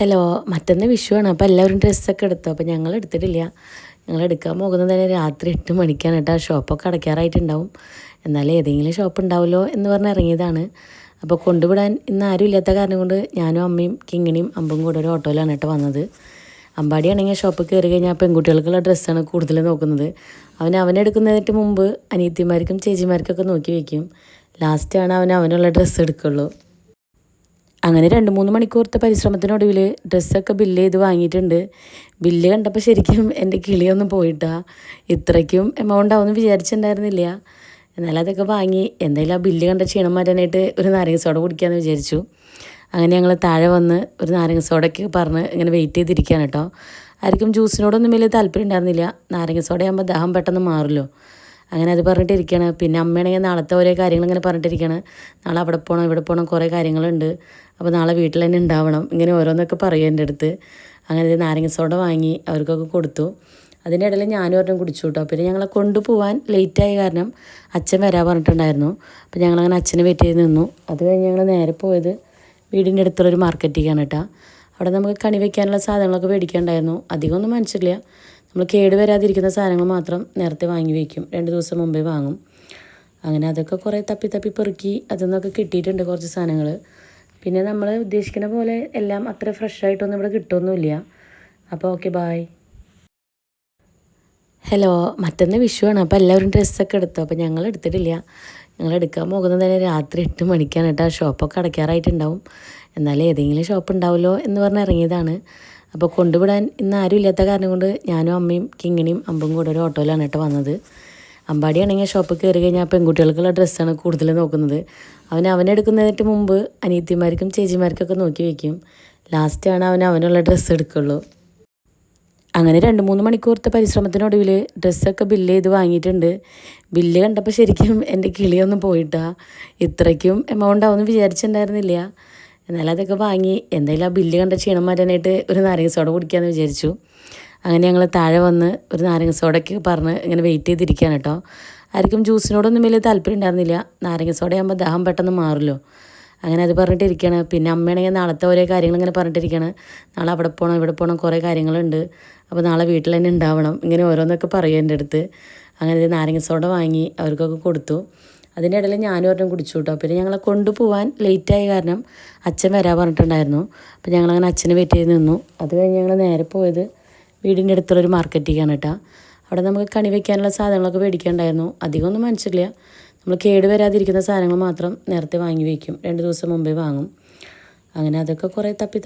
Hello, മറ്റന്ന് വിഷുവാണ്. അപ്പോൾ എല്ലാവരും ഡ്രസ്സൊക്കെ എടുത്തു. അപ്പോൾ ഞങ്ങൾ എടുത്തിട്ടില്ല. ഞങ്ങൾ എടുക്കാൻ പോകുന്നത് തന്നെ രാത്രി 8 മണിക്കാണ് കേട്ടോ. ഷോപ്പൊക്കെ അടയ്ക്കാറായിട്ടുണ്ടാവും. എന്നാലും ഏതെങ്കിലും ഷോപ്പ് ഉണ്ടാവുമല്ലോ എന്ന് പറഞ്ഞ് ഇറങ്ങിയതാണ്. അപ്പോൾ കൊണ്ടുവിടാൻ ഇന്ന് ആരും ഇല്ലാത്ത കാരണം കൊണ്ട് ഞാനും അമ്മയും കിങ്ങിണിയും അമ്പും കൂടെ ഒരു ഓട്ടോയിലാണ് കേട്ടോ വന്നത്. അമ്പാടിയാണെങ്കിൽ ഷോപ്പിൽ കയറി കഴിഞ്ഞാൽ പെൺകുട്ടികൾക്കുള്ള ഡ്രസ്സാണ് കൂടുതൽ നോക്കുന്നത്. അവനെടുക്കുന്നതിന് മുമ്പ് അനിയത്തിമാർക്കും ചേച്ചിമാർക്കൊക്കെ നോക്കി വയ്ക്കും. ലാസ്റ്റാണ് അവനുള്ള ഡ്രസ്സ് എടുക്കുള്ളൂ. അങ്ങനെ 2-3 മണിക്കൂറത്തെ പരിശ്രമത്തിനൊടുവിൽ ഡ്രസ്സൊക്കെ ബില്ല് ചെയ്ത് വാങ്ങിയിട്ടുണ്ട്. ബില്ല് കണ്ടപ്പോൾ ശരിക്കും എൻ്റെ കിളിയൊന്നും പോയിട്ടാ. ഇത്രയ്ക്കും എമൗണ്ട് ആവുമെന്ന് വിചാരിച്ചിട്ടുണ്ടായിരുന്നില്ല. എന്നാലും അതൊക്കെ വാങ്ങി. എന്തായാലും ആ ബില്ല് കണ്ട ക്ഷീണം മാറ്റാനായിട്ട് ഒരു നാരങ്ങ സോഡ കുടിക്കാമെന്ന് വിചാരിച്ചു. അങ്ങനെ ഞങ്ങൾ താഴെ വന്ന് ഒരു നാരങ്ങ സോഡയ്ക്ക് പറഞ്ഞ് ഇങ്ങനെ വെയിറ്റ് ചെയ്തിരിക്കുകയാണ് കേട്ടോ. ആർക്കും ജ്യൂസിനോടൊന്നും വലിയ താല്പര്യം ഉണ്ടായിരുന്നില്ല. നാരങ്ങ സോഡയാകുമ്പോൾ ദാഹം പെട്ടെന്ന് മാറുമല്ലോ. അങ്ങനെ അത് പറഞ്ഞിട്ടിരിക്കുകയാണ്. പിന്നെ അമ്മയാണെങ്കിൽ നാളത്തെ ഓരോ കാര്യങ്ങൾ ഇങ്ങനെ പറഞ്ഞിട്ടിരിക്കുകയാണ്. നാളെ അവിടെ പോകണം ഇവിടെ പോകണം കുറേ കാര്യങ്ങളുണ്ട്. അപ്പോൾ നാളെ വീട്ടിൽ തന്നെ ഉണ്ടാവണം. ഇങ്ങനെ ഓരോന്നൊക്കെ പറയും എൻ്റെ അടുത്ത്. അങ്ങനെ നാരങ്ങ സോഡ വാങ്ങി അവർക്കൊക്കെ കൊടുത്തു. അതിൻ്റെ ഇടയിൽ ഞാനും ഒരെണ്ണം കുടിച്ചു കേട്ടോ. പിന്നെ ഞങ്ങളെ കൊണ്ടുപോകാൻ ലേറ്റായ കാരണം അച്ഛൻ വരാൻ പറഞ്ഞിട്ടുണ്ടായിരുന്നു. അപ്പോൾ ഞങ്ങളങ്ങനെ അച്ഛനെ വെയിറ്റ് ചെയ്ത് നിന്നു. അത് കഴിഞ്ഞ് ഞങ്ങൾ നേരെ പോയത് വീടിൻ്റെ അടുത്തുള്ളൊരു മാർക്കറ്റിലേക്കാണ് കേട്ടോ. അവിടെ നമുക്ക് കണി വയ്ക്കാനുള്ള സാധനങ്ങളൊക്കെ മേടിക്കാനുണ്ടായിരുന്നു. അധികമൊന്നും മനസ്സില്ല. നമ്മൾ കേട് വരാതിരിക്കുന്ന സാധനങ്ങൾ മാത്രം നേരത്തെ വാങ്ങി വയ്ക്കും. 2 ദിവസം മുമ്പേ വാങ്ങും. അങ്ങനെ അതൊക്കെ കുറേ തപ്പി പെറുക്കി അതിൽ നിന്നൊക്കെ കിട്ടിയിട്ടുണ്ട് കുറച്ച് സാധനങ്ങൾ. പിന്നെ നമ്മൾ ഉദ്ദേശിക്കുന്ന പോലെ എല്ലാം അത്ര ഫ്രഷായിട്ടൊന്നും ഇവിടെ കിട്ടുമൊന്നുമില്ല. അപ്പോൾ ഓക്കെ ബായ്. ഹലോ, മറ്റന്ന് വിഷുവാണ്. അപ്പോൾ എല്ലാവരും ഡ്രസ്സൊക്കെ എടുത്തു. അപ്പോൾ ഞങ്ങൾ എടുത്തിട്ടില്ല. ഞങ്ങൾ എടുക്കാൻ പോകുന്നത് തന്നെ രാത്രി 8 മണിക്കാണ് കേട്ടോ. ഷോപ്പൊക്കെ അടയ്ക്കാറായിട്ടുണ്ടാവും. എന്നാലും ഏതെങ്കിലും ഷോപ്പ് ഉണ്ടാവുമല്ലോ എന്ന് പറഞ്ഞ് ഇറങ്ങിയതാണ്. അപ്പോൾ കൊണ്ടുവിടാൻ ഇന്ന് ആരും ഇല്ലാത്ത കാരണം കൊണ്ട് ഞാനും അമ്മയും കിങ്ങിണിയും അമ്പും കൂടെ ഒരു ഓട്ടോയിലാണ് കേട്ടോ വന്നത്. അമ്പാടിയാണെങ്കിൽ ഷോപ്പിൽ കയറി കഴിഞ്ഞാൽ പെൺകുട്ടികൾക്കുള്ള ഡ്രസ്സാണ് കൂടുതൽ നോക്കുന്നത്. അവനെടുക്കുന്നതിന് മുമ്പ് അനിയത്തിമാർക്കും ചേച്ചിമാർക്കൊക്കെ നോക്കി വയ്ക്കും. ലാസ്റ്റാണ് അവനുള്ള ഡ്രസ്സ് എടുക്കുള്ളൂ. അങ്ങനെ 2-3 മണിക്കൂറത്തെ പരിശ്രമത്തിനൊടുവിൽ ഡ്രസ്സൊക്കെ ബില്ല് ചെയ്ത് വാങ്ങിയിട്ടുണ്ട്. ബില്ല് കണ്ടപ്പോൾ ശരിക്കും എൻ്റെ കിളിയൊന്നും പോയിട്ടാ. ഇത്രയ്ക്കും എമൗണ്ട് ആവുമെന്ന് വിചാരിച്ചിട്ടുണ്ടായിരുന്നില്ല. എന്നാലും അതൊക്കെ വാങ്ങി. എന്തായാലും ആ ബില്ല് കണ്ട ക്ഷീണം മാറ്റാനായിട്ട് ഒരു നാരങ്ങ സോഡ കുടിക്കാമെന്ന് വിചാരിച്ചു. അങ്ങനെ ഞങ്ങൾ താഴെ വന്ന് ഒരു നാരങ്ങ സോഡയ്ക്ക് പറഞ്ഞ് ഇങ്ങനെ വെയിറ്റ് ചെയ്തിരിക്കുകയാണ് കേട്ടോ. ആർക്കും ജ്യൂസിനോടൊന്നും വലിയ താല്പര്യം ഉണ്ടായിരുന്നില്ല. നാരങ്ങ സോഡയാകുമ്പോൾ ദാഹം പെട്ടെന്ന് മാറുമല്ലോ. അങ്ങനെ അത് പറഞ്ഞിട്ടിരിക്കുകയാണ്. പിന്നെ അമ്മയാണെങ്കിൽ നാളത്തെ ഓരോ കാര്യങ്ങൾ ഇങ്ങനെ പറഞ്ഞിട്ടിരിക്കുകയാണ്. നാളെ അവിടെ പോകണം ഇവിടെ പോകണം കുറേ കാര്യങ്ങളുണ്ട്. അപ്പോൾ നാളെ വീട്ടിൽ തന്നെ ഉണ്ടാവണം. ഇങ്ങനെ ഓരോന്നൊക്കെ പറയും എൻ്റെ അടുത്ത്. അങ്ങനെ നാരങ്ങ സോഡ വാങ്ങി അവർക്കൊക്കെ കൊടുത്തു. അതിൻ്റെ ഇടയിൽ ഞാനും ഒരെണ്ണം കുടിച്ചു കേട്ടോ. പിന്നെ ഞങ്ങളെ കൊണ്ടുപോകാൻ ലേറ്റായ കാരണം അച്ഛൻ വരാൻ പറഞ്ഞിട്ടുണ്ടായിരുന്നു. അപ്പോൾ ഞങ്ങളങ്ങനെ അച്ഛനെ വെയിറ്റ് ചെയ്ത് നിന്നു. അത് കഴിഞ്ഞ് ഞങ്ങൾ നേരെ പോയത് വീടിൻ്റെ അടുത്തുള്ളൊരു മാർക്കറ്റിലേക്കാണ് കേട്ടോ. അവിടെ നമുക്ക് കണി വയ്ക്കാനുള്ള സാധനങ്ങളൊക്കെ മേടിക്കാനുണ്ടായിരുന്നു. അധികമൊന്നും മനസ്സില്ല. നമ്മൾ കേട് വരാതിരിക്കുന്ന സാധനങ്ങൾ മാത്രം നേരത്തെ വാങ്ങി വയ്ക്കും. 2 ദിവസം മുമ്പേ വാങ്ങും. അങ്ങനെ അതൊക്കെ കുറേ തപ്പി